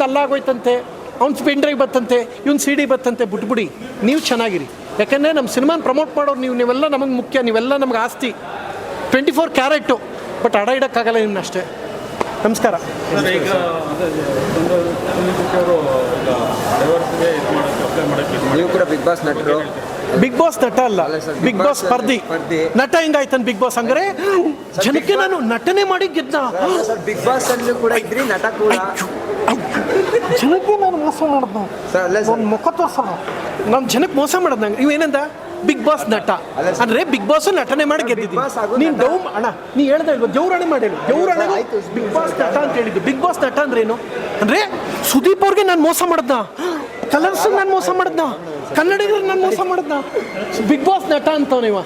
ಅವ್ನು ಅಲ್ಲಾಗೋಯ್ತಂತೆ, ಅವ್ನು pen drive ಬತ್ತಂತೆ, ಇವ್ನು CD ಬತ್ತಂತೆ, ಬಿಟ್ಬಿಡಿ. ನೀವು ಚೆನ್ನಾಗಿರಿ. ಯಾಕೆಂದರೆ ನಮ್ಮ ಸಿನಿಮಾನ ಪ್ರಮೋಟ್ ಮಾಡೋರು ನೀವೆಲ್ಲ ನಮಗೆ ಮುಖ್ಯ, ನೀವೆಲ್ಲ ನಮ್ಗೆ ಆಸ್ತಿ. 24 ಕ್ಯಾರೆಟು. ಬಟ್ ಅಡ ಇಡೋಕ್ಕಾಗಲ್ಲ ನಿಮ್ಮನ್ನ ಅಷ್ಟೇ. ನಮಸ್ಕಾರ. ನೀವು ಕೂಡ ಬಿಗ್ ಬಾಸ್ ನಟರು. ಬಿಗ್ ಬಾಸ್ ನಟ ಅಲ್ಲ, ಬಿಗ್ ಬಾಸ್ ಸ್ಪರ್ಧಿ. ನಟ ಹೆಂಗಾಯ್ತಾನೆ ಬಿಗ್ ಬಾಸ್? ಹಂಗಾರೆ ಜನಕ್ಕೆ ನಾನು ನಟನೆ ಮಾಡಿ ಗೆದ್ದ. ಬಿಗ್ ಬಾಸ್ ಅಲ್ಲೂ ಕೂಡ ಇದ್ರಿ, ನಟ ಕೂಡ. ಜನಕ್ಕೆ ನಾನು ಮೋಸ ಮಾಡ್ದ, ನನ್ನ ಮುಖ ತೋರ್ಸಲ್ಲ, ನಾನು ಜನಕ್ಕೆ ಮೋಸ ಮಾಡೋದು. ನಂಗೆ ಇವೇನಂದ ಬಿಗ್ ಬಾಸ್ ನಟ ಅಂದ್ರೆ ಬಿಗ್ ಬಾಸ್ ನಟನೆ ಮಾಡಿ ಗೆದ್ದಿದ್ದೀನಿ. ನೀನು ಅಣ್ಣ ನೀ ಹೇಳ್ದ ಇಲ್ವ ದೇವ್ರಾಣೆ ಮಾಡಿಲ್ಲ, ದೇವ್ರಾಣೆ ಬಿಗ್ ಬಾಸ್ ನಟ ಅಂತ ಹೇಳಿದ್ದು. ಬಿಗ್ ಬಾಸ್ ನಟ ಅಂದ್ರೆ ಏನು ಅಂದ್ರೆ ಸುದೀಪ್ ಅವ್ರಿಗೆ ನಾನು ಮೋಸ ಮಾಡ್ದ, ಕಲರ್ಸ್ ನಾನು ಮೋಸ ಮಾಡ್ದ, ಕನ್ನಡಿಗರಿಗೆ ನಾನು ಮೋಸ ಮಾಡ್ದ. ಬಿಗ್ ಬಾಸ್ ನಟ ಅಂತವನಿವ.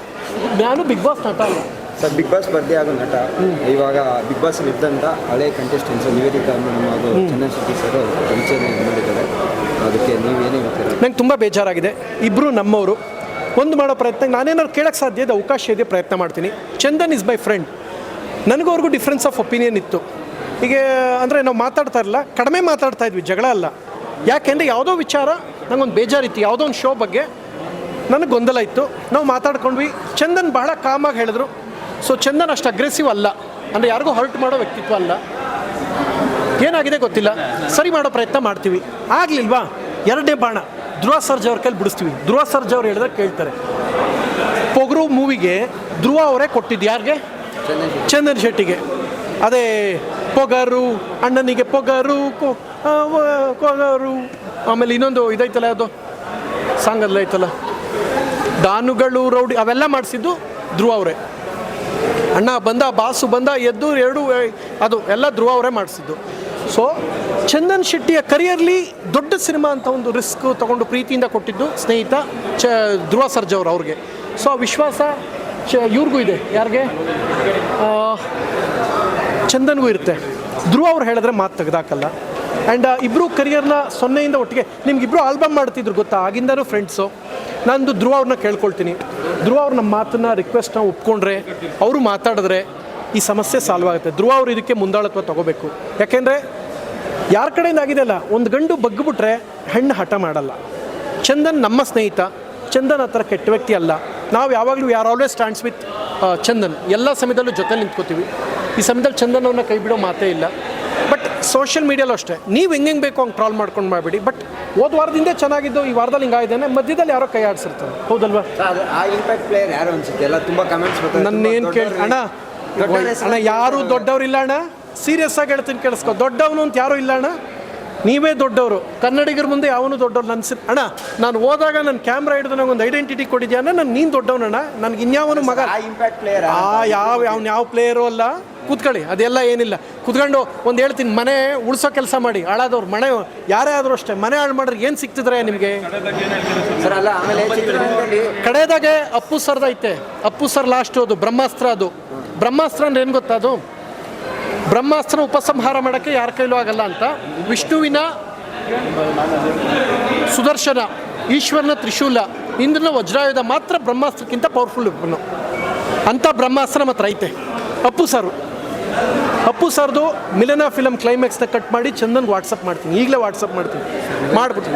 ನಾನು ಬಿಗ್ ಬಾಸ್ ನಟ ಅಲ್ಲ ಸರ್. ಬಿಗ್ ಬಾಸ್ ಸ್ಪರ್ಧೆ ಆಗೋ ನಟ. ಇವಾಗ ಬಿಗ್ ಬಾಸ್ ಇದ್ದಂಥ ಹಳೆ ಕಂಟೆಸ್ಟೆಂಟ್ಸ್ ನಿವೇದಿತಾ ಹಾಗೂ ಚಂದನ್ ಶೆಟ್ಟಿ ಸರ್ ಪರಿಚಯ ಮಾಡಿದ್ದಾರೆ. ಅದಕ್ಕೆ ನೀವೇನೇ ಹೇಳ್ತೀರಾ? ನಂಗೆ ತುಂಬ ಬೇಜಾರಾಗಿದೆ. ಇಬ್ಬರು ನಮ್ಮವರು. ಒಂದು ಮಾಡೋ ಪ್ರಯತ್ನ ನಾನೇನಾದ್ರು ಕೇಳೋಕ್ಕೆ ಸಾಧ್ಯ ಇದೆ, ಅವಕಾಶ ಇದೆ, ಪ್ರಯತ್ನ ಮಾಡ್ತೀನಿ. Chandan is my friend. ನನಗೂ ಅವ್ರಿಗೂ ಡಿಫ್ರೆನ್ಸ್ ಆಫ್ ಒಪಿನಿಯನ್ ಇತ್ತು. ಹೀಗೆ ಅಂದರೆ ನಾವು ಮಾತಾಡ್ತಾ ಇರಲ್ಲ, ಕಡಿಮೆ ಮಾತಾಡ್ತಾ ಇದ್ವಿ, ಜಗಳ ಅಲ್ಲ. ಯಾಕೆಂದರೆ ಯಾವುದೋ ವಿಚಾರ ನಂಗೊಂದು ಬೇಜಾರಿತ್ತು, ಯಾವುದೋ ಒಂದು ಶೋ ಬಗ್ಗೆ ನನಗೆ ಗೊಂದಲ ಇತ್ತು. ನಾವು ಮಾತಾಡ್ಕೊಂಡ್ವಿ. ಚಂದನ್ ಬಹಳ ಕಾಮಾಗಿ ಹೇಳಿದ್ರು. ಸೊ ಚಂದನ್ ಅಷ್ಟು ಅಗ್ರೆಸಿವ್ ಅಲ್ಲ, ಅಂದರೆ ಯಾರಿಗೂ ಹರ್ಟ್ ಮಾಡೋ ವ್ಯಕ್ತಿತ್ವ ಅಲ್ಲ. ಏನಾಗಿದೆ ಗೊತ್ತಿಲ್ಲ, ಸರಿ ಮಾಡೋ ಪ್ರಯತ್ನ ಮಾಡ್ತೀವಿ. ಆಗಲಿಲ್ವಾ ಎರಡನೇ ಬಾಣ ಧ್ರುವ ಸರ್ಜಾ ಅವ್ರ ಕೈಲಿ ಬಿಡಿಸ್ತೀವಿ. ಧ್ರುವ ಸರ್ಜಾ ಅವ್ರು ಹೇಳಿದ್ರೆ ಕೇಳ್ತಾರೆ. ಪೊಗರು ಮೂವಿಗೆ ಧ್ರುವ ಅವರೇ ಕೊಟ್ಟಿದ್ದು ಯಾರಿಗೆ? ಚಂದನ್ ಶೆಟ್ಟಿಗೆ. ಅದೇ ಪೊಗರು ಅಣ್ಣನಿಗೆ ಪೊಗರು ಕೊಗರು. ಆಮೇಲೆ ಇನ್ನೊಂದು ಇದೈತಲ್ಲ, ಅದು ಸಾಂಗಲ್ಲ ಐತಲ್ಲ, ದಾನುಗಳು ರೌಡಿ, ಅವೆಲ್ಲ ಮಾಡಿಸಿದ್ದು ಧ್ರುವ ಅವರೇ. ಅಣ್ಣ ಬಂದ, ಬಾಸು ಬಂದ, ಎದ್ದು ಎರಡು, ಅದು ಎಲ್ಲ ಧ್ರುವ ಅವರೇ ಮಾಡಿಸಿದ್ದು. ಸೊ ಚಂದನ್ ಶೆಟ್ಟಿಯ ಕರಿಯರ್ಲಿ ದೊಡ್ಡ ಸಿನಿಮಾ ಅಂತ ಒಂದು ರಿಸ್ಕ್ ತೊಗೊಂಡು ಪ್ರೀತಿಯಿಂದ ಕೊಟ್ಟಿದ್ದು ಸ್ನೇಹಿತ ಧ್ರುವ ಸರ್ಜಾ ಅವರು ಅವ್ರಿಗೆ. ಸೊ ಆ ವಿಶ್ವಾಸ ಇವ್ರಿಗೂ ಇದೆ. ಯಾರಿಗೆ? ಚಂದನ್ಗೂ ಇರುತ್ತೆ. ಧ್ರುವ ಅವ್ರು ಹೇಳಿದ್ರೆ ಮಾತು ತೆಗೆದಾಕಲ್ಲ. ಆ್ಯಂಡ್ ಇಬ್ಬರು ಕರಿಯರ್ನ 0ಇಂದ ಒಟ್ಟಿಗೆ. ನಿಮ್ಗಿಬ್ರು ಆಲ್ಬಮ್ ಮಾಡ್ತಿದ್ರು ಗೊತ್ತಾ, ಆಗಿಂದನೂ ಫ್ರೆಂಡ್ಸು. ನಂದು ಧ್ರುವ ಅವ್ರನ್ನ ಕೇಳ್ಕೊಳ್ತೀನಿ. ಧ್ರುವ ಅವ್ರು ನಮ್ಮ ಮಾತನ್ನ ರಿಕ್ವೆಸ್ಟ್ನ ಒಪ್ಕೊಂಡ್ರೆ, ಅವರು ಮಾತಾಡಿದ್ರೆ ಈ ಸಮಸ್ಯೆ ಸಾಲ್ವ್ ಆಗುತ್ತೆ. ಧ್ರುವ ಅವರು ಇದಕ್ಕೆ ಮುಂದಾಳತ್ವ ತೊಗೋಬೇಕು. ಯಾಕೆಂದರೆ ಯಾರ ಕಡೆಯಿಂದ ಆಗಿದೆ ಅಲ್ಲ, ಒಂದು ಗಂಡು ಬಗ್ಗಿಬಿಟ್ರೆ ಹೆಣ್ಣು ಹಠ ಮಾಡಲ್ಲ. ಚಂದನ್ ನಮ್ಮ ಸ್ನೇಹಿತ. ಚಂದನ್ ಆ ಥರ ಕೆಟ್ಟ ವ್ಯಕ್ತಿ ಅಲ್ಲ. ನಾವು ಯಾವಾಗಲೂ are always stands with Chandan. ಎಲ್ಲ ಸಮಯದಲ್ಲೂ ಜೊತೆ ನಿಂತ್ಕೋತೀವಿ. ಈ ಸಮಯದಲ್ಲಿ ಚಂದನ್ ಅವ್ರನ್ನ ಕೈ ಬಿಡೋ ಮಾತೇ ಇಲ್ಲ. ಬಟ್ ಸೋಷಿಯಲ್ ಮೀಡಿಯಲ್ಲೂ ಅಷ್ಟೇ, ನೀವು ಹೆಂಗೆ ಬೇಕು ಹಂಗೆ ಟ್ರಾಲ್ ಮಾಡ್ಕೊಂಡು ಮಾಡಬೇಡಿ. ಬಟ್ ಹೋದ ವಾರದಿಂದ ಚೆನ್ನಾಗಿದ್ದು ಈ ವಾರದಲ್ಲಿ ಹಿಂಗಾಗಿದ್ದೇನೆ, ಮಧ್ಯದಲ್ಲಿ ಯಾರೋ ಕೈ ಆಡಿಸಿರ್ತಾರೆ. ಹೌದಲ್ವಾ? ಆ ಇಂಪ್ಯಾಕ್ಟ್ ಪ್ಲೇಯರ್ ಯಾರು ಅನ್ಸುತ್ತೆ? ಎಲ್ಲ ತುಂಬ ಕಮೆಂಟ್ಸ್ ಬರ್ತಾರೆ. ನನ್ನೇನು ಕೇಳಿ ಅಣ್ಣ, ಯಾರೂ ದೊಡ್ಡವ್ರಿಲ್ಲ ಅಣ್ಣ. ಸೀರಿಯಸ್ ಆಗಿ ಹೇಳ್ತೀನಿ, ಕೇಳಿಸ್ಕೊ. ದೊಡ್ಡವನು ಅಂತ ಯಾರೂ ಇಲ್ಲ ಅಣ್ಣ, ನೀವೇ ದೊಡ್ಡವರು. ಕನ್ನಡಿಗರ ಮುಂದೆ ಯಾವನು ದೊಡ್ಡವ್ರು ನನ್ನ ಅಣ್ಣ. ನಾನು ಹೋದಾಗ ನನ್ನ ಕ್ಯಾಮ್ರಾ ಹಿಡಿದು ನಂಗೆ ಒಂದು ಐಡೆಂಟಿಟಿ ಕೊಟ್ಟಿದ್ಯಾ ಅಣ್ಣ, ನೀನು ದೊಡ್ಡವನಣ್ಣ. ನನಗೆ ಇನ್ಯಾವನು ಮಗ ಇಂಪ್ಯಾಕ್ಟ್ ಪ್ಲೇಯರ್ ಯಾವ ಪ್ಲೇಯರು ಅಲ್ಲ. ಕೂತ್ಕೊಳ್ಳಿ, ಅದೆಲ್ಲ ಏನಿಲ್ಲ. ಕೂತ್ಕೊಂಡು ಒಂದು ಹೇಳ್ತೀನಿ, ಮನೆ ಉಳಿಸೋ ಕೆಲಸ ಮಾಡಿ. ಹಾಳಾದವ್ರು ಮನೆ ಯಾರೇ ಆದರೂ ಅಷ್ಟೇ, ಮನೆ ಹಾಳು ಮಾಡ್ರೆ ಏನು ಸಿಗ್ತಿದ್ರೆ ನಿಮಗೆ? ಆಮೇಲೆ ಕಡೆದಾಗೆ ಅಪ್ಪು ಸರ್ದ ಐತೆ. ಅಪ್ಪು ಸರ್ ಲಾಸ್ಟ್ ಅದು ಬ್ರಹ್ಮಾಸ್ತ್ರ. ಅದು ಬ್ರಹ್ಮಾಸ್ತ್ರ ಅಂದ್ರೆ ಏನು ಗೊತ್ತಾ? ಅದು ಬ್ರಹ್ಮಾಸ್ತ್ರ ಉಪಸಂಹಾರ ಮಾಡೋಕ್ಕೆ ಯಾರ ಕೈಲೂ ಆಗಲ್ಲ ಅಂತ. ವಿಷ್ಣುವಿನ ಸುದರ್ಶನ, ಈಶ್ವರನ ತ್ರಿಶೂಲ, ಇಂದ್ರನ ವಜ್ರಾಯುಧ ಮಾತ್ರ ಬ್ರಹ್ಮಾಸ್ತ್ರಕ್ಕಿಂತ ಪವರ್ಫುಲ್ ಅಂತ ಬ್ರಹ್ಮಾಸ್ತ್ರ ಮಾತ್ರ ಐತೆ. ಅಪ್ಪು ಸರ್ದು ಮಿಲನ ಫಿಲಮ್ ಕ್ಲೈಮ್ಯಾಕ್ಸ್ನ ಕಟ್ ಮಾಡಿ ಚಂದನ್ಗೆ ವಾಟ್ಸಪ್ ಮಾಡ್ತೀನಿ. ಈಗಲೇ ವಾಟ್ಸಪ್ ಮಾಡ್ತೀನಿ, ಮಾಡ್ಬಿಟ್ಟು.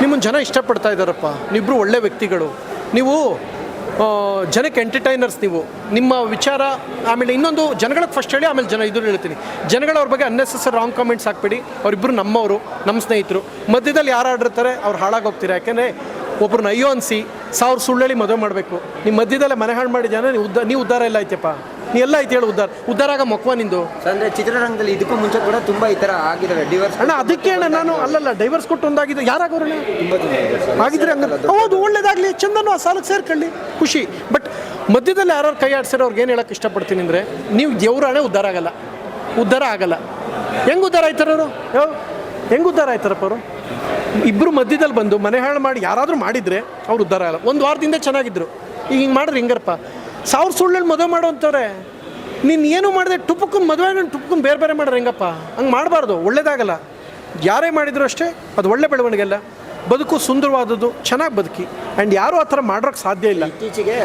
ನಿಮ್ಮನ್ನು ಜನ ಇಷ್ಟಪಡ್ತಾ ಇದ್ದಾರಪ್ಪ. ನೀವಿಬ್ಬರು ಒಳ್ಳೆ ವ್ಯಕ್ತಿಗಳು. ನೀವು ಜನಕ್ಕೆ ಎಂಟರ್ಟೈನರ್ಸ್. ನೀವು ನಿಮ್ಮ ವಿಚಾರ. ಆಮೇಲೆ ಇನ್ನೊಂದು, ಜನಗಳಿಗೆ ಫಸ್ಟ್ ಹೇಳಿ, ಆಮೇಲೆ ಜನ ಇದು ಹೇಳ್ತೀನಿ. ಜನಗಳ ಅವ್ರ ಬಗ್ಗೆ ಅನ್ನೆಸೆಸರಿ ರಾಂಗ್ ಕಾಮೆಂಟ್ಸ್ ಹಾಕ್ಬೇಡಿ. ಅವರಿಬ್ಬರು ನಮ್ಮವರು, ನಮ್ಮ ಸ್ನೇಹಿತರು. ಮಧ್ಯದಲ್ಲಿ ಯಾರು ಆಡಿರ್ತಾರೆ ಅವ್ರು ಹಾಳಾಗೋಗ್ತೀರಾ. ಯಾಕೆಂದರೆ ಒಬ್ರನ್ನ ಅಯ್ಯೋ ಅನಿಸಿ 1000 ಸುಳ್ಳೇಳಿ ಮದುವೆ ಮಾಡಬೇಕು. ನಿಮ್ಮ ಮಧ್ಯದಲ್ಲೇ ಮನೆ ಹಾಳು ಮಾಡಿ ಜನ ನೀವು ಉದ್ಧಾರ ಎಲ್ಲ ಐತೆಪ್ಪ. ನೀ ಎಲ್ಲ ಐತೆ ಹೇಳು. ಉದ್ಧಾರ ಆಗ ಮೊಕ್ವ ನಿಂದು. ಅಂದರೆ ಚಿತ್ರರಂಗದಲ್ಲಿ ಇದಕ್ಕೂ ಮುಂಚೆ ಕೂಡ ತುಂಬ ಈ ಥರ ಆಗಿದ್ದಾವೆ ಡಿವರ್ಸ್. ಅಣ್ಣ ಅದಕ್ಕೆ ಅಣ್ಣ ನಾನು ಅಲ್ಲಲ್ಲ, ಡೈವರ್ಸ್ ಕೊಟ್ಟು ಒಂದಾಗಿದೆ. ಯಾರಾಗೋರಣ್ಣ ಆಗಿದ್ರೆ ಹಂಗೆ ಹೌದು, ಒಳ್ಳೇದಾಗಲಿ. ಚಂದನು ಆ ಸಾಲಕ್ಕೆ ಸೇರ್ಕೊಳ್ಳಿ, ಖುಷಿ. ಬಟ್ ಮಧ್ಯದಲ್ಲಿ ಯಾರು ಕೈ ಆಡಿಸಿರೋ ಅವ್ರಿಗೆ ಏನು ಹೇಳೋಕ್ಕೆ ಇಷ್ಟಪಡ್ತೀನಿ ಅಂದರೆ, ನೀವು ದೇವ್ರಾಣೆ ಉದ್ಧಾರ ಆಗಲ್ಲ. ಹೆಂಗೆ ಉದ್ಧಾರ ಆಯ್ತಾರವರು? ಹೆಂಗೆ ಉದ್ಧಾರ ಆಯ್ತಾರಪ್ಪ ಅವರು? ಇಬ್ಬರು ಮಧ್ಯದಲ್ಲಿ ಬಂದು ಮನೆ ಹಾಳು ಮಾಡಿ ಯಾರಾದರೂ ಮಾಡಿದರೆ ಅವ್ರು ಉದ್ಧಾರ ಆಗಲ್ಲ. ಒಂದು ವಾರದಿಂದ ಚೆನ್ನಾಗಿದ್ರು, ಈಗ ಹಿಂಗೆ ಮಾಡಿದ್ರೆ ಹಿಂಗರಪ್ಪ. 1000 ಸುಳ್ಳಲ್ಲಿ ಮದುವೆ ಮಾಡೋ ಅಂತಾರೆ. ನೀನು ಏನು ಮಾಡಿದೆ, ಟುಪ್ಪಕ್ಕನ್ನು ಮದುವೆ ಟುಪ್ಪಕ್ಕನ್ನು ಬೇರೆ ಮಾಡಿದ್ರೆ ಹೆಂಗಪ್ಪ? ಹಂಗೆ ಮಾಡಬಾರ್ದು, ಒಳ್ಳೇದಾಗಲ್ಲ. ಯಾರೇ ಮಾಡಿದ್ರು ಅಷ್ಟೇ, ಅದು ಒಳ್ಳೆ ಬೆಳವಣಿಗೆ ಅಲ್ಲ. ಬದುಕು ಸುಂದರವಾದದ್ದು, ಚೆನ್ನಾಗಿ ಬದುಕಿ. ಆ್ಯಂಡ್ ಯಾರೂ ಆ ಥರ ಮಾಡೋಕ್ಕೆ ಸಾಧ್ಯ ಇಲ್ಲ. ಇತ್ತೀಚೆಗೆ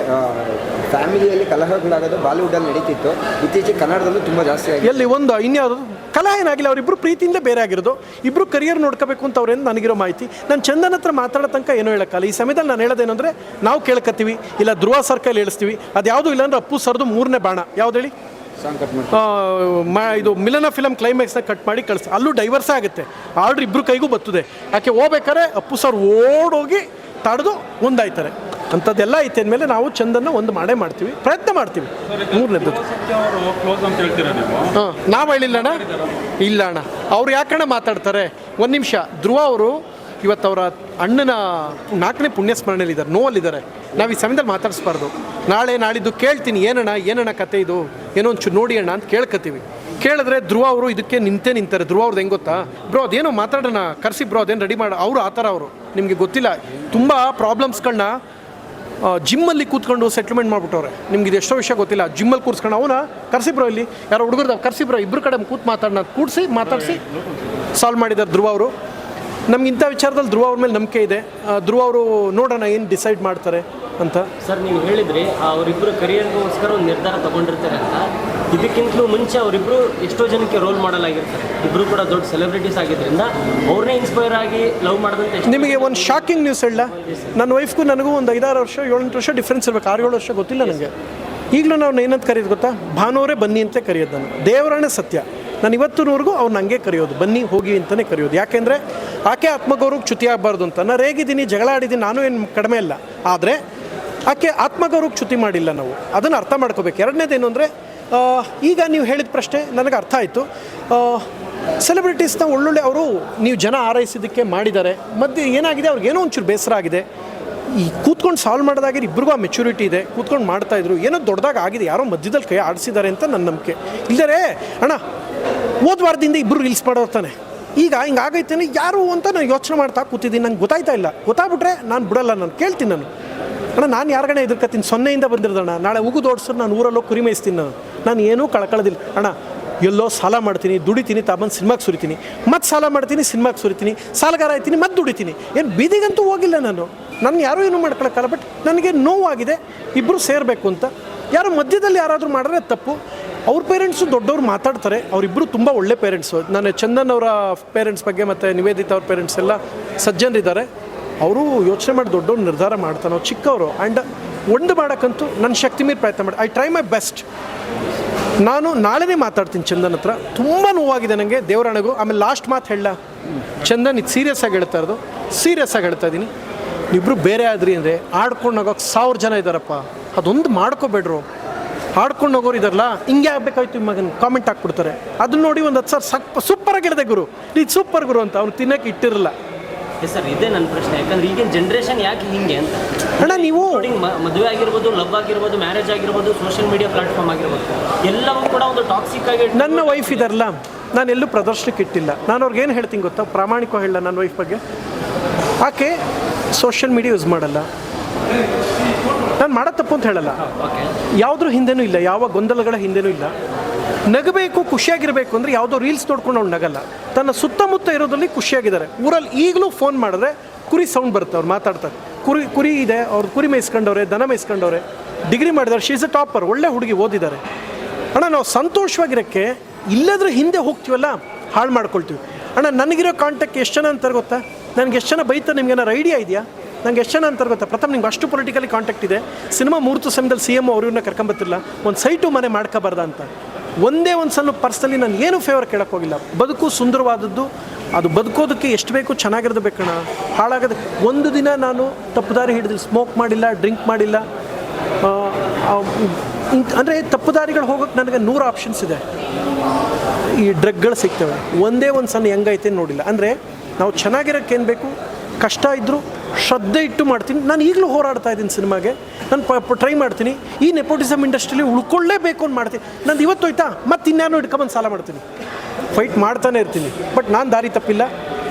ಫ್ಯಾಮಿಲಿಯಲ್ಲಿ ಕಲಹಗಳಾಗೋದು ಬಾಲಿವುಡಲ್ಲಿ ನಡೀತಿತ್ತು, ಇತ್ತೀಚೆಗೆ ಕನ್ನಡದಲ್ಲೂ ತುಂಬ ಜಾಸ್ತಿ ಆಗಿದೆ. ಎಲ್ಲಿ ಒಂದು ಇನ್ಯಾವುದು ಕಲಹ ಏನಾಗಿಲ್ಲ, ಅವರಿಬ್ಬರು ಪ್ರೀತಿಯಿಂದ ಬೇರೆ ಆಗಿರೋದು, ಇಬ್ಬರು ಕರಿಯರ್ ನೋಡ್ಕೋಬೇಕು ಅಂತ ಅವ್ರೇನು ನನಗಿರೋ ಮಾಹಿತಿ. ನಾನು ಚಂದನ್ ಹತ್ರ ಮಾತಾಡೋ ತನಕ ಏನೂ ಹೇಳೋಕ್ಕಲ್ಲ. ಈ ಸಮಯದಲ್ಲಿ ನಾನು ಹೇಳೋದೇನೆಂದರೆ, ನಾವು ಕೇಳ್ಕತ್ತೀವಿ, ಇಲ್ಲ ಧ್ರುವ ಸರ್ ಕೈಲಿ ಹೇಳಿಸ್ತೀವಿ, ಅದು ಯಾವುದೂ ಇಲ್ಲಾಂದ್ರೆ ಅಪ್ಪು ಸರ್ದು 3ನೇ ಬಾಣ ಯಾವ್ದು ಹೇಳಿ, ಸಾಂಗ್ ಕಟ್ ಮಾಡಿ ಇದು ಮಿಲನ ಫಿಲಮ್ ಕ್ಲೈಮ್ಯಾಕ್ಸ್ನ ಕಟ್ ಮಾಡಿ ಕಳಿಸಿ, ಅಲ್ಲೂ ಡೈವರ್ಸೇ ಆಗುತ್ತೆ. ಆರ್ಡ್ರ್ ಇಬ್ಬರು ಕೈಗೂ ಬರ್ತದೆ. ಯಾಕೆ ಹೋಗ್ಬೇಕಾದ್ರೆ ಅಪ್ಪು ಸರ್ ಓಡೋಗಿ ತಡೆದು ಒಂದಾಯ್ತಾರೆ. ಅಂಥದ್ದೆಲ್ಲ ಐತೆ ಅಂದಮೇಲೆ ನಾವು ಚಂದನ್ನ ಒಂದು ಮಾಡೇ ಮಾಡ್ತೀವಿ, ಪ್ರಯತ್ನ ಮಾಡ್ತೀವಿ. 3ನೇದು ಹಾಂ, ನಾವು ಹೇಳಿಲ್ಲ ಅಣ್ಣ, ಇಲ್ಲ ಅಣ್ಣ, ಅವ್ರು ಯಾಕಣ್ಣ ಮಾತಾಡ್ತಾರೆ. ಒಂದು ನಿಮಿಷ, ಧ್ರುವ ಅವರು ಇವತ್ತು ಅವರ ಅಣ್ಣನ 4ನೇ ಪುಣ್ಯಸ್ಮರಣೆಯಲ್ಲಿದ್ದಾರೆ, ನೋವಲ್ಲಿದ್ದಾರೆ. ನಾವು ಈ ಸಮಯದಲ್ಲಿ ಮಾತಾಡಿಸ್ಬಾರ್ದು. ನಾಳೆ ನಾಳಿದ್ದು ಕೇಳ್ತೀನಿ, ಏನಣ್ಣ ಕತೆ ಇದು, ಏನೋ ಒಂಚೂರು ನೋಡಿ ಅಣ್ಣ ಅಂತ ಕೇಳ್ಕೊತೀವಿ. ಕೇಳಿದ್ರೆ ಧ್ರುವ ಅವರು ಇದಕ್ಕೆ ನಿಂತಾರೆ. ಧ್ರುವ ಅವ್ರದ್ದು ಹೆಂಗೆ ಗೊತ್ತಾ, ಬ್ರೋ ಅದೇನೋ ಮಾತಾಡೋಣ ಕರ್ಸಿ ಬ್ರೋ, ಅದೇನು ರೆಡಿ ಮಾಡಿ ಅವರು ಆ ಥರ. ಅವರು ನಿಮಗೆ ಗೊತ್ತಿಲ್ಲ, ತುಂಬ ಪ್ರಾಬ್ಲಮ್ಸ್ಗಳನ್ನ ಜಿಮ್ಮಲ್ಲಿ ಕೂತ್ಕೊಂಡು ಸೆಟ್ಲ್ಮೆಂಟ್ ಮಾಡಿಬಿಟ್ಟವ್ರೆ. ನಿಮ್ಗೆ ಇದು ಎಷ್ಟೋ ವಿಷಯ ಗೊತ್ತಿಲ್ಲ. ಜಿಮ್ಮಲ್ಲಿ ಕೂರಿಸ್ಕೊಂಡು ಅವನ ಕರ್ಸಿ ಬ್ರೋ, ಇಲ್ಲಿ ಯಾರೋ ಹುಡುಗರ್ದಾವ್ ಕರ್ಸಿ ಬ್ರೋ, ಇಬ್ಬರು ಕಡೆ ಮಾತಾಡಿಸಿ ಸಾಲ್ವ್ ಮಾಡಿದ್ದಾರೆ ಧ್ರುವ ಅವರು. ನಮ್ಗೆ ಇಂಥ ವಿಚಾರದಲ್ಲಿ ಧ್ರುವ ಅವ್ರ ಮೇಲೆ ನಂಬಿಕೆ ಇದೆ. ಧ್ರುವ ಅವರು ನೋಡೋಣ ಏನು ಡಿಸೈಡ್ ಮಾಡ್ತಾರೆ ಅಂತ. ಸರ್, ನೀವು ಹೇಳಿದ್ರಿ ಅವರಿಬ್ಬರು ಕರಿಯರ್ಗೋಸ್ಕರ ಒಂದು ನಿರ್ಧಾರ ತಗೊಂಡಿರ್ತಾರೆ ಅಂತ. ಇದಕ್ಕಿಂತಲೂ ಮುಂಚೆ ಅವರಿಬ್ಬರು ಎಷ್ಟೋ ಜನಕ್ಕೆ ರೋಲ್ ಮಾಡಲ್ ಆಗಿರ್ತಾರೆ. ಇಬ್ಬರು ಕೂಡ ದೊಡ್ಡ ಸೆಲೆಬ್ರಿಟೀಸ್ ಆಗಿದ್ದರಿಂದ ಅವ್ರನ್ನೇ ಇನ್ಸ್ಪೈರ್ ಆಗಿ ಲವ್ ಮಾಡಿದಂತೆ. ನಿಮಗೆ ಒಂದು ಶಾಕಿಂಗ್ ನ್ಯೂಸ್ ಹೇಳ, ನನ್ನ ವೈಫ್ಗೂ ನನಗೂ ಒಂದು 5-6 ವರ್ಷ 7-8 ವರ್ಷ ಡಿಫ್ರೆನ್ಸ್ ಇರಬೇಕು. 6-7 ವರ್ಷ ಗೊತ್ತಿಲ್ಲ ನನಗೆ. ಈಗಲೂ ನಾವು ಏನಂತ ಕರೆಯೋದು ಗೊತ್ತಾ, ಭಾನುವರೇ ಬನ್ನಿ ಅಂತ ಕರೆಯೋದು. ನಾನು ದೇವರಾಣೆ ಸತ್ಯ, ನಾನು ಇವತ್ತಿನವರೆಗೂ ಅವ್ನು ಹಂಗೆ ಕರೆಯೋದು, ಬನ್ನಿ ಹೋಗಿ ಅಂತಲೇ ಕರೆಯೋದು. ಯಾಕೆಂದರೆ ಆಕೆ ಆತ್ಮಗೌರವಕ್ಕೆ ಚ್ಯುತಿ ಆಗಬಾರ್ದು ಅಂತ. ನಾನು ರೇಗಿದ್ದೀನಿ, ಜಗಳ ಆಡಿದ್ದೀನಿ, ನಾನು ಏನು ಕಡಿಮೆ ಇಲ್ಲ. ಆದರೆ ಆಕೆ ಆತ್ಮಗೌರವಕ್ಕೆ ಚ್ಯುತಿ ಮಾಡಿಲ್ಲ. ನಾವು ಅದನ್ನು ಅರ್ಥ ಮಾಡ್ಕೋಬೇಕು. ಎರಡನೇದೇನು ಅಂದರೆ, ಈಗ ನೀವು ಹೇಳಿದ ಪ್ರಶ್ನೆ ನನಗೆ ಅರ್ಥ ಆಯಿತು. ಸೆಲೆಬ್ರಿಟೀಸ್ನ ಒಳ್ಳೊಳ್ಳೆ ಅವರು ನೀವು ಜನ ಆರೈಸಿದ್ದಕ್ಕೆ ಮಾಡಿದ್ದಾರೆ. ಮಧ್ಯೆ ಏನಾಗಿದೆ, ಅವ್ರಿಗೇನೋ ಒಂಚೂರು ಬೇಸರ ಆಗಿದೆ. ಈ ಕೂತ್ಕೊಂಡು ಸಾಲ್ವ್ ಮಾಡೋದಾಗಿರೋ ಇಬ್ಬರಿಗೂ ಆ ಮೆಚುರಿಟಿ ಇದೆ, ಕೂತ್ಕೊಂಡು ಮಾಡ್ತಾಯಿದ್ರು. ಏನೋ ದೊಡ್ಡದಾಗಿ ಆಗಿದೆ, ಯಾರೋ ಮಧ್ಯದಲ್ಲಿ ಕೈ ಆಡಿಸಿದ್ದಾರೆ ಅಂತ ನನ್ನ ನಂಬಿಕೆ. ಇಲ್ಲದೇ ಅಣ್ಣ ಹೋದ ವಾರದಿಂದ ಇಬ್ಬರು ರೀಲ್ಸ್ ಮಾಡೋರ್ತಾನೆ, ಈಗ ಹಿಂಗೆ ಆಗೈತೇನೆ ಯಾರು ಅಂತ ನಾನು ಯೋಚನೆ ಮಾಡ್ತಾ ಕೂತಿದ್ದೀನಿ. ನಂಗೆ ಗೊತ್ತಾಯ್ತಾ ಇಲ್ಲ. ಗೊತ್ತಾಗ್ಬಿಟ್ರೆ ನಾನು ಬಿಡಲ್ಲ, ನಾನು ಕೇಳ್ತೀನಿ. ನಾನು ಯಾರಿಗಣ್ಣ ಎದುರ್ಕತ್ತೀನಿ, 0ಇಂದ ಬಂದಿರೋದಣ್ಣ. ನಾಳೆ ಉಗು ದೋಡ್ಸರು ನಾನು ಊರಲ್ಲೋ ಕುರಿ ಮೇಯಿಸ್ತೀನಿ. ನಾನು ಏನೂ ಕಳ್ಕೊಳ್ಳೋದಿಲ್ಲ ಅಣ್ಣ. ಎಲ್ಲೋ ಸಾಲ ಮಾಡ್ತೀನಿ, ದುಡಿತೀನಿ, ತಾಬಂದು ಸಿನಿಮಾಗೆ ಸುರಿತೀನಿ, ಮತ್ತೆ ಸಾಲ ಮಾಡ್ತೀನಿ, ಸಿನಿಮಾಗೆ ಸುರಿತೀನಿ, ಸಾಲಗಾರ ಆಯ್ತೀನಿ, ಮತ್ತೆ ದುಡಿತೀನಿ. ಏನು ಬೀದಿಗಂತೂ ಹೋಗಿಲ್ಲ ನಾನು. ನನ್ನ ಯಾರೂ ಏನೂ ಮಾಡ್ಕೊಳಕ್ಕಲ್ಲ. ಬಟ್ ನನಗೆ ನೋವಾಗಿದೆ, ಇಬ್ಬರು ಸೇರಬೇಕು ಅಂತ. ಯಾರೋ ಮಧ್ಯದಲ್ಲಿ ಯಾರಾದರೂ ಮಾಡಿದ್ರೆ ತಪ್ಪು. ಅವ್ರ ಪೇರೆಂಟ್ಸು ದೊಡ್ಡವ್ರು ಮಾತಾಡ್ತಾರೆ, ಅವರಿಬ್ಬರು ತುಂಬ ಒಳ್ಳೆ ಪೇರೆಂಟ್ಸು. ನಾನು ಚಂದನ್ ಅವರ ಪೇರೆಂಟ್ಸ್ ಬಗ್ಗೆ ಮತ್ತು ನಿವೇದಿತಾ ಅವ್ರ ಪೇರೆಂಟ್ಸ್ ಎಲ್ಲ ಸಜ್ಜನರಿದ್ದಾರೆ. ಅವರು ಯೋಚನೆ ಮಾಡಿ ದೊಡ್ಡವ್ರು ನಿರ್ಧಾರ ಮಾಡ್ತಾನೆ. ಅವ್ರು ಚಿಕ್ಕವರು. ಆ್ಯಂಡ್ ಒಂದು ಮಾಡೋಕ್ಕಂತೂ ನನ್ನ ಶಕ್ತಿ ಮೀರಿ ಪ್ರಯತ್ನ ಮಾಡಿ. I try my best. ನಾನು ನಾಳೆನೇ ಮಾತಾಡ್ತೀನಿ ಚಂದನ್ ಹತ್ರ. ತುಂಬ ನೋವಾಗಿದೆ ನನಗೆ, ದೇವರಾಣೆಗೂ. ಆಮೇಲೆ ಲಾಸ್ಟ್ ಮಾತು ಹೇಳ, ಚಂದನ್ ಇದು ಸೀರಿಯಸ್ ಆಗಿ ಹೇಳ್ತಾ ಇರೋದು, ಸೀರಿಯಸ್ ಆಗಿ ಹೇಳ್ತಾ ಇದ್ದೀನಿ. ಇಬ್ಬರು ಬೇರೆ ಆದ್ರಿ ಅಂದರೆ ಆಡ್ಕೊಂಡು ಹೋಗೋಕೆ 1000 ಜನ ಇದ್ದಾರಪ್ಪ. ಅದೊಂದು ಮಾಡ್ಕೋಬೇಡ್ರು. ಆಡ್ಕೊಂಡು ಹೋಗೋರು ಇದಾರಲ್ಲ, ಹಿಂಗೆ ಆಗಬೇಕಾಯ್ತು ಈ ಮಗನ ಕಾಮೆಂಟ್ ಹಾಕ್ಬಿಡ್ತಾರೆ. ಅದನ್ನ ನೋಡಿ ಒಂದು 10 ಸಾವಿರ ಸೂಪರಾಗಿ ಹೇಳಿದೆ ಗುರು, ಇದು ಸೂಪರ್ ಗುರು ಅಂತ. ಅವ್ನು ತಿನ್ನೋಕೆ ಇಟ್ಟಿರಲ್ಲ. ಸರ್, ಇದೇ ನನ್ನ ಪ್ರಶ್ನೆ. ಯಾಕಂದ್ರೆ ಈಗಿನ ಜನ್ರೇಷನ್ ಯಾಕೆ ಹಿಂಗೆ ಅಂತ. ಅಣ್ಣ ನೀವು ಮದುವೆ ಆಗಿರ್ಬೋದು, ಲವ್ ಆಗಿರ್ಬೋದು, ಮ್ಯಾರೇಜ್ ಆಗಿರ್ಬೋದು, ಸೋಷಿಯಲ್ ಮೀಡಿಯಾ ಪ್ಲಾಟ್ಫಾರ್ಮ್ ಆಗಿರ್ಬೋದು, ಎಲ್ಲವೂ ಕೂಡ ಒಂದು ಟಾಕ್ಸಿಕ್ ಆಗಿ. ನನ್ನ ವೈಫ್ ಇದಾರಲ್ಲ, ನಾನು ಎಲ್ಲೂ ಪ್ರದರ್ಶನಕ್ಕೆ ಇಟ್ಟಿಲ್ಲ. ನಾನು ಅವ್ರಿಗೆ ಏನು ಹೇಳ್ತೀನಿ ಗೊತ್ತಾ, ಪ್ರಾಮಾಣಿಕವಾಗಿ ಹೇಳ ನನ್ನ ವೈಫ್ ಬಗ್ಗೆ. ಆಕೆ ಸೋಷಿಯಲ್ ಮೀಡಿಯಾ ಯೂಸ್ ಮಾಡಲ್ಲ. ನಾನು ಮಾಡೋ ತಪ್ಪು ಅಂತ ಹೇಳಲ್ಲ. ಯಾವುದ್ರ ಹಿಂದೆನೂ ಇಲ್ಲ, ಯಾವ ಗೊಂದಲಗಳ ಹಿಂದೆನೂ ಇಲ್ಲ. ನಗಬೇಕು, ಖುಷಿಯಾಗಿರಬೇಕು ಅಂದರೆ ಯಾವುದೋ ರೀಲ್ಸ್ ನೋಡ್ಕೊಂಡು ಅವ್ನು ನಗಲ್ಲ. ತನ್ನ ಸುತ್ತಮುತ್ತ ಇರೋದ್ರಲ್ಲಿ ಖುಷಿಯಾಗಿದ್ದಾರೆ. ಊರಲ್ಲಿ ಈಗಲೂ ಫೋನ್ ಮಾಡಿದ್ರೆ ಕುರಿ ಸೌಂಡ್ ಬರುತ್ತೆ, ಅವ್ರು ಮಾತಾಡ್ತಾರೆ. ಕುರಿ ಇದೆ, ಅವ್ರು ಕುರಿ ಮೇಯಿಸ್ಕೊಂಡವ್ರೆ, ದನ ಮೇಯಿಸ್ಕೊಂಡವ್ರೆ, ಡಿಗ್ರಿ ಮಾಡಿದ್ದಾರೆ. ಶೀಸ್ ಅ ಟಾಪರ್, ಒಳ್ಳೆ ಹುಡುಗಿ, ಓದಿದ್ದಾರೆ. ಅಣ್ಣ ನಾವು ಸಂತೋಷವಾಗಿರೋಕ್ಕೆ ಇಲ್ಲದ್ರೆ ಹಿಂದೆ ಹೋಗ್ತೀವಲ್ಲ, ಹಾಳು ಮಾಡ್ಕೊಳ್ತೀವಿ. ಅಣ್ಣ ನನಗಿರೋ ಕಾಂಟ್ಯಾಕ್ಟ್ ಎಷ್ಟು ಜನ ಅಂತಾರೆ ಗೊತ್ತಾ? ನನಗೆ ಎಷ್ಟು ಜನ ಬೈತಾರೆ, ನಿಮ್ಗೆ ಏನಾರು ಐಡಿಯಾ ಇದೆಯಾ? ನನಗೆ ಎಷ್ಟು ಜನ ಅಂತಾರೆ ಗೊತ್ತಾ? ಪ್ರಥಮ ನಿಮ್ಗೆ ಅಷ್ಟು ಪೊಲಿಟಿಕಲಿ ಕಾಂಟ್ಯಾಕ್ಟ್ ಇದೆ. ಸಿನಿಮಾ ಮುಹೂರ್ತ ಸಮಯದಲ್ಲಿ CM ಅವ್ರನ್ನ ಕರ್ಕೊಂಬತ್ತಿಲ್ಲ, ಒಂದು ಸೈಟು ಮನೆ ಮಾಡ್ಕೋಬಾರ್ದ ಅಂತ. ಒಂದೇ ಒಂದು ಸಣ್ಣ ಪರ್ಸ್ನಲಿ ನಾನು ಏನು ಫೇವರ್ ಕೇಳೋಕ್ಕೆ ಹೋಗಿಲ್ಲ. ಬದುಕು ಸುಂದರವಾದದ್ದು, ಅದು ಬದುಕೋದಕ್ಕೆ ಎಷ್ಟು ಬೇಕು ಚೆನ್ನಾಗಿರೋದು ಬೇಕಣ್ಣ. ಹಾಳಾಗೋದು ಒಂದು ದಿನ ನಾನು ತಪ್ಪುದಾರಿ ಹಿಡಿದಿಲ್ಲ, ಸ್ಮೋಕ್ ಮಾಡಿಲ್ಲ, ಡ್ರಿಂಕ್ ಮಾಡಿಲ್ಲ. ಅಂದರೆ ತಪ್ಪುದಾರಿಗಳು ಹೋಗೋಕ್ಕೆ ನನಗೆ 100 ಆಪ್ಷನ್ಸ್ ಇದೆ. ಈ ಡ್ರಗ್ಗಳು ಸಿಗ್ತವೆ. ಒಂದೇ ಒಂದು ಸಣ್ಣ ಹೆಂಗೈತೆ ನೋಡಿಲ್ಲ. ಅಂದರೆ ನಾವು ಚೆನ್ನಾಗಿರೋಕ್ಕೇನು ಬೇಕು, ಕಷ್ಟ ಇದ್ದರೂ ಶ್ರದ್ಧೆ ಇಟ್ಟು ಮಾಡ್ತೀನಿ. ನಾನು ಈಗಲೂ ಹೋರಾಡ್ತಾ ಇದ್ದೀನಿ ಸಿನಿಮಾಗೆ. ನಾನು ಟ್ರೈ ಮಾಡ್ತೀನಿ. ಈ ನೆಪೋಟಿಸಮ್ ಇಂಡಸ್ಟ್ರಿಲಿ ಉಳ್ಕೊಳ್ಳೇಬೇಕು ಅಂತ ಮಾಡ್ತೀನಿ. ನಂದು ಇವತ್ತು ಹೋಯ್ತಾ ಮತ್ತೆ ಇನ್ಯಾರು ಹಿಡ್ಕೊಂಬಂದು ಸಾಲ ಮಾಡ್ತೀನಿ, ಫೈಟ್ ಮಾಡ್ತಾನೆ ಇರ್ತೀನಿ. ಬಟ್ ನಾನು ದಾರಿ ತಪ್ಪಿಲ್ಲ,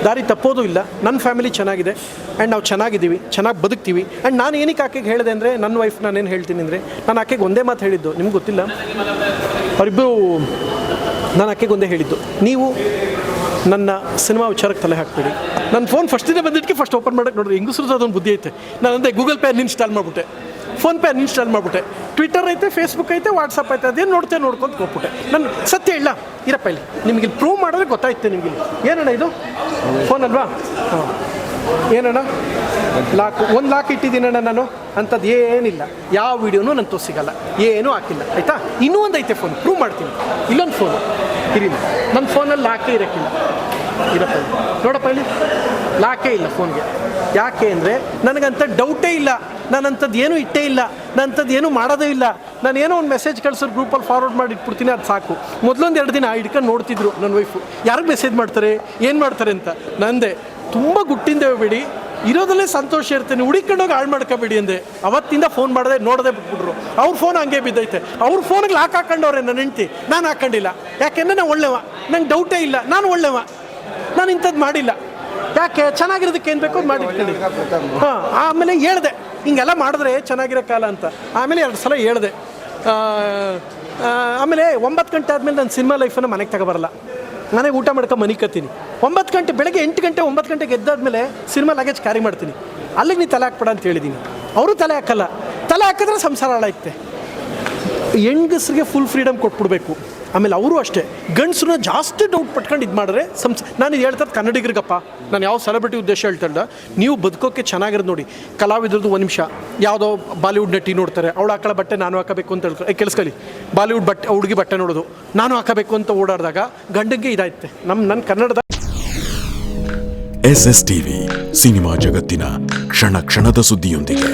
ದಾರಿ ತಪ್ಪೋದು ಇಲ್ಲ. ನನ್ನ ಫ್ಯಾಮಿಲಿ ಚೆನ್ನಾಗಿದೆ ಆ್ಯಂಡ್ ನಾವು ಚೆನ್ನಾಗಿದ್ದೀವಿ, ಚೆನ್ನಾಗಿ ಬದುಕ್ತೀವಿ. ಆ್ಯಂಡ್ ನಾನು ಏನಕ್ಕೆ ಆಕೆಗೆ ಹೇಳಿದೆ ಅಂದರೆ, ನನ್ನ ವೈಫ್ ನಾನೇನು ಹೇಳ್ತೀನಿ ಅಂದರೆ, ನಾನು ಆಕೆಗೆ ಒಂದೇ ಮಾತು ಹೇಳಿದ್ದು, ನಿಮ್ಗೆ ಗೊತ್ತಿಲ್ಲ, ಅವರಿಬ್ಬರು ನಾನು ಆಕೆಗೆ ಒಂದೇ ಹೇಳಿದ್ದು, ನೀವು ನನ್ನ ಸಿನಿಮಾ ವಿಚಾರಕ್ಕೆ ತಲೆ ಹಾಕಬೇಡಿ. ನನ್ನ ಫೋನ್ ಫಸ್ಟಿಂದ ಬಂದಿದ್ದಕ್ಕೆ ಫಸ್ಟ್ ಓಪನ್ ಮಾಡೋಕ್ಕೆ ನೋಡಿರಿ, ಹೆಂಗಸ್ರದ್ದು ಅದೊಂದು ಬುದ್ಧಿ ಐತೆ. ನಾನು ಅಂದೆ ಗೂಗಲ್ ಪೇ ಅನ್ಇನ್ಸ್ಟಾಲ್ ಮಾಡಿಬಿಟ್ಟೆ, ಫೋನ್ಪೇ ಅನ್ಇನ್ಸ್ಟಾಲ್ ಮಾಡಿಬಿಟ್ಟೆ, ಟ್ವಿಟರ್ ಐತೆ, ಫೇಸ್ಬುಕ್ ಐತೆ, ವಾಟ್ಸಪ್ ಐತೆ, ಅದೇನು ನೋಡ್ಕೊಂಡು ಹೋಗ್ಬಿಟ್ಟೆ. ನಾನು ಸತ್ಯ ಇಲ್ಲ ಇರಪ್ಪ ಇಲ್ಲಿ ನಿಮಗೆ ಪ್ರೂವ್ ಮಾಡಿದ್ರೆ ಗೊತ್ತಾಯ್ತು ನಿಮಗೆ. ಏನಣ್ಣ ಇದು ಫೋನ್ ಅಲ್ವಾ? ಹಾಂ, ಏನಣ್ಣ ಒಂದು ಲಾಕ್ ಇಟ್ಟಿದ್ದೀನಣ್ಣ ನಾನು, ಅಂಥದ್ದು ಏನಿಲ್ಲ, ಯಾವ ವೀಡಿಯೋನೂ ನನ್ನ ತೋರಿಸಿಗಲ್ಲ, ಏನೂ ಹಾಕಿಲ್ಲ ಆಯಿತಾ. ಇನ್ನೂ ಒಂದು ಐತೆ ಫೋನ್, ಪ್ರೂವ್ ಮಾಡ್ತೀನಿ. ಇಲ್ಲೊಂದು ಫೋನು ಇರಿಲ್ಲ, ನನ್ನ ಫೋನಲ್ಲಿ ಲಾಕೇ ಇರೋಕ್ಕಿಲ್ಲ. ಇರಪ್ಪ ನೋಡಪ್ಪ ಇಲ್ಲಿ ಲಾಕೇ ಇಲ್ಲ ಫೋನ್ಗೆ. ಯಾಕೆ ಅಂದರೆ ನನಗಂಥ ಡೌಟೇ ಇಲ್ಲ, ನಾನಂಥದ್ದು ಏನೂ ಇಟ್ಟೇ ಇಲ್ಲ, ನಾನಂಥದ್ದು ಏನೂ ಮಾಡೋದೇ ಇಲ್ಲ. ನಾನೇನೋ ಒಂದು ಮೆಸೇಜ್ ಕಳ್ಸೋರು ಗ್ರೂಪಲ್ಲಿ ಫಾರ್ವರ್ಡ್ ಮಾಡಿ ಇಟ್ಬಿಡ್ತೀನಿ, ಅದು ಸಾಕು. ಮೊದಲೊಂದು 2 ದಿನ ಹಿಡ್ಕೊಂಡು ನೋಡ್ತಿದ್ರು ನನ್ನ ವೈಫು, ಯಾರಿಗೆ ಮೆಸೇಜ್ ಮಾಡ್ತಾರೆ, ಏನು ಮಾಡ್ತಾರೆ ಅಂತ. ನಂದೆ ತುಂಬ ಗುಟ್ಟಿಂದೇವೆ ಬಿಡಿ, ಇರೋದಲ್ಲೇ ಸಂತೋಷ ಇರ್ತೇನೆ, ಹುಡುಕೊಂಡೋಗಿ ಹಾಳು ಮಾಡ್ಕೋಬೇಡಿ ಅಂದೆ. ಅವತ್ತಿಂದ ಫೋನ್ ಮಾಡಿದೆ, ನೋಡದೆ ಬಿಟ್ಬಿಟ್ರು. ಅವ್ರ ಫೋನ್ ಹಂಗೆ ಬಿದ್ದೈತೆ, ಅವ್ರ ಫೋನಿಗೆ ಲಾಕ್ ಹಾಕೊಂಡವ್ರೆ ನನ್ನ ಹೆಂಡ್ತಿ, ನಾನು ಹಾಕೊಂಡಿಲ್ಲ. ಯಾಕೆಂದರೆ ನಾನು ಒಳ್ಳೆವ, ನಂಗೆ ಡೌಟೇ ಇಲ್ಲ, ನಾನು ಒಳ್ಳೆವ, ನಾನು ಇಂಥದ್ದು ಮಾಡಿಲ್ಲ. ಯಾಕೆ ಚೆನ್ನಾಗಿರೋದಕ್ಕೆ ಏನು ಬೇಕೋ ಮಾಡಿಟ್ಕೊಳ್ಳಿ. ಹಾಂ, ಆಮೇಲೆ ಹೇಳ್ದೆ ಹಿಂಗೆಲ್ಲ ಮಾಡಿದ್ರೆ ಚೆನ್ನಾಗಿರೋ ಕಾಲ ಅಂತ. ಆಮೇಲೆ 2 ಸಲ ಹೇಳ್ದೆ. ಆಮೇಲೆ 9 ಗಂಟೆ ಆದಮೇಲೆ ನಾನು ಸಿನಿಮಾ ಲೈಫನ್ನು ಮನೆಗೆ ತಗೊಬರಲ್ಲ, ಮನೆಗೆ ಊಟ ಮಾಡ್ಕೊಂಡು ಮನೆ ಕತ್ತೀನಿ. 9 ಗಂಟೆ ಬೆಳಗ್ಗೆ 8 ಗಂಟೆ 9 ಗಂಟೆಗೆ ಎದ್ದಾದ್ಮೇಲೆ ಸಿನಿಮಾ ಲಗೇಜ್ ಕ್ಯಾರಿ ಮಾಡ್ತೀನಿ. ಅಲ್ಲಿಗೆ ನೀ ತಲೆ ಹಾಕ್ಬೇಡ ಅಂತ ಹೇಳಿದ್ದೀನಿ. ಅವರು ತಲೆ ಹಾಕಲ್ಲ, ತಲೆ ಹಾಕಿದ್ರೆ ಸಂಸಾರ ಹಾಳಾಯ್ತೆ. ಹೆಂಗಸ್ರಿಗೆ ಫುಲ್ ಫ್ರೀಡಮ್ ಕೊಟ್ಬಿಡ್ಬೇಕು. ಆಮೇಲೆ ಅವರು ಅಷ್ಟೇ, ಗಂಡಸ್ರನ್ನ ಜಾಸ್ತಿ ಡೌಟ್ ಪಟ್ಕೊಂಡು ಇದು ಮಾಡಿದ್ರೆ ನಾನು ಇದು ಹೇಳ್ತಾರೆ ಕನ್ನಡಿಗರಿಗಪ್ಪ, ನಾನು ಯಾವ ಸೆಲೆಬ್ರಿಟಿ ಉದ್ದೇಶ ಹೇಳ್ತಾಯಿಲ್ಲ, ನೀವು ಬದುಕೋಕ್ಕೆ ಚೆನ್ನಾಗಿರೋದು ನೋಡಿ. ಕಲಾವಿದ್ರದ್ದು 1 ನಿಮಿಷ ಯಾವುದೋ ಬಾಲಿವುಡ್ ನಟಿ ನೋಡ್ತಾರೆ, ಅವಳು ಹಾಕೊಳ್ಳೋ ಬಟ್ಟೆ ನಾನು ಹಾಕಬೇಕು ಅಂತ ಹೇಳ್ತಾರೆ. ಕೇಳಿಸ್ಕೊಳ್ಳಿ, ಬಾಲಿವುಡ್ ಬಟ್ಟೆ ಹುಡುಗಿ ಬಟ್ಟೆ ನೋಡೋದು ನಾನು ಹಾಕಬೇಕು ಅಂತ ಓಡಾಡಿದಾಗ ಗಂಡಂಗೆ ಇದಾಯ್ತೆ. ನನ್ನ ಕನ್ನಡದ SS TV ಸಿನಿಮಾ ಜಗತ್ತಿನ ಕ್ಷಣ ಕ್ಷಣದ ಸುದ್ದಿಯೊಂದಿಗೆ.